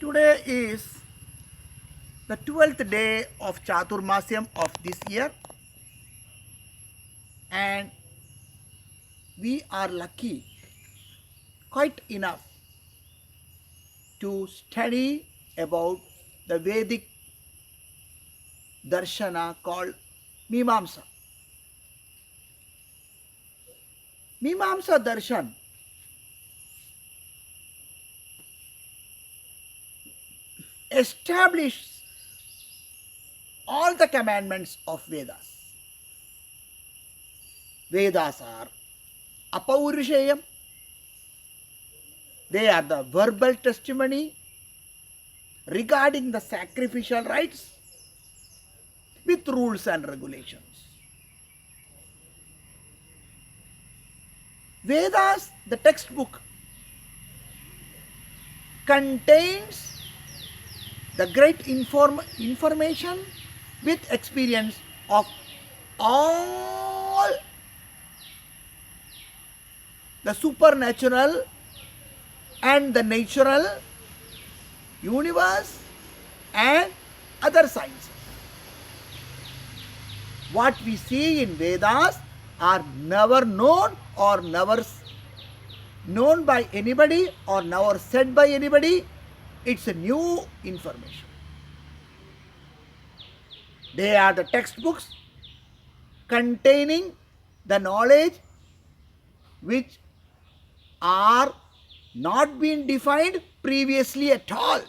Today is the 12th day of Chaturmasyam of this year, and we are lucky quite enough to study about the Vedic darshana called Mimamsa. Mimamsa darshan establishes all the commandments of Vedas. Vedas are apaurishayam. They are the verbal testimony regarding the sacrificial rites with rules and regulations. Vedas, the textbook, contains the great information with experience of all the supernatural and the natural universe and other sciences. What we see in Vedas are never known or never known by anybody or never said by anybody. It's a new information. They are the textbooks containing the knowledge which are not been defined previously at all.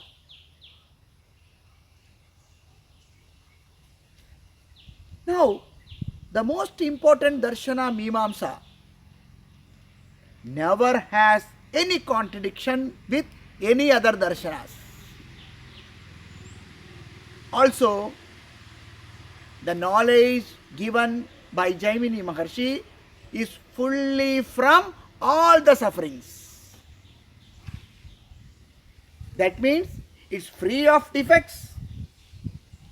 Now, the most important darshana Mimamsa never has any contradiction with any other darshanas. Also, the knowledge given by Jaimini Maharshi is fully from all the sufferings. That means it's free of defects.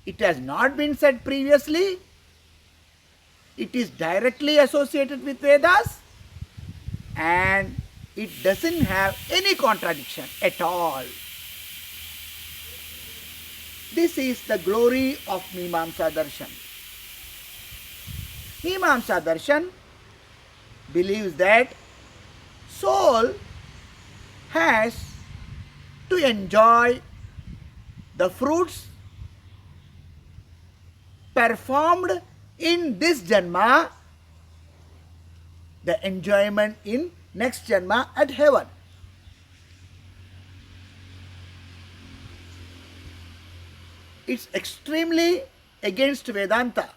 It has not been said previously. It is directly associated with Vedas and it doesn't have any contradiction at all. This is the glory of Mimamsa Darshan. Mimamsa Darshan believes that soul has to enjoy the fruits performed in this Janma, the enjoyment in next Janma at heaven. It's extremely against Vedanta.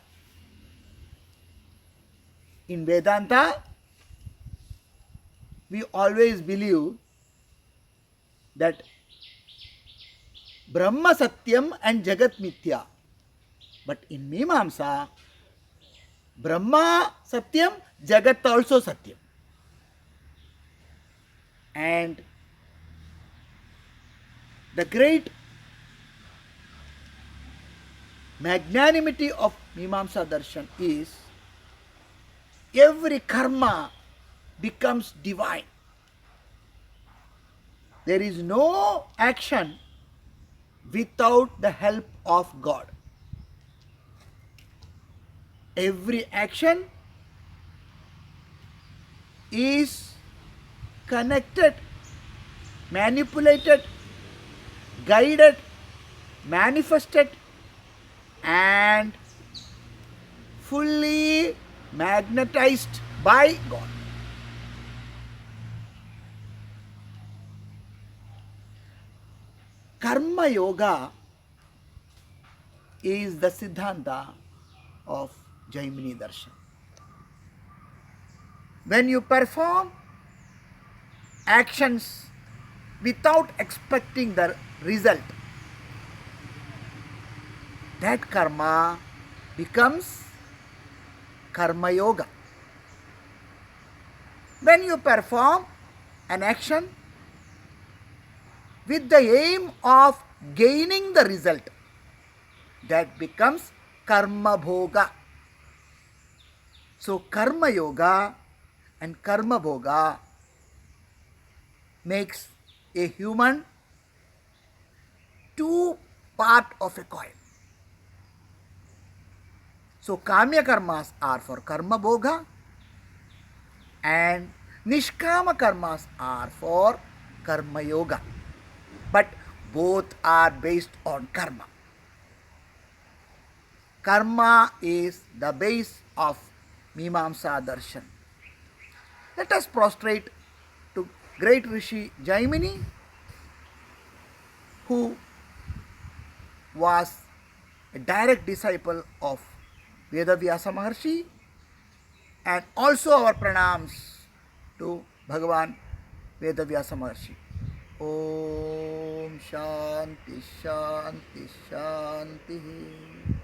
In Vedanta, we always believe that Brahma Satyam and Jagat Mithya. But in Mimamsa, Brahma Satyam, Jagat also Satyam. And the great magnanimity of Mimamsa Darshan is every karma becomes divine. There is no action without the help of God. Every action is connected, manipulated, guided, manifested, and fully magnetized by God. Karma Yoga is the Siddhanta of Jaimini Darshan. When you perform actions without expecting the result, that karma becomes Karma Yoga. When you perform an action with the aim of gaining the result, that becomes Karma Bhoga. So Karma Yoga and Karma Bhoga makes a human two parts of a coin. So kamya karmas are for karma bhoga and nishkama karmas are for karma yoga. But both are based on karma. Karma is the base of Mimamsa Darshan. Let us prostrate to great Rishi Jaimini, who was a direct disciple of Vedavyasa Maharshi, and also our pranams to Bhagavan Vedavyasa Maharshi. Om Shanti Shanti Shanti.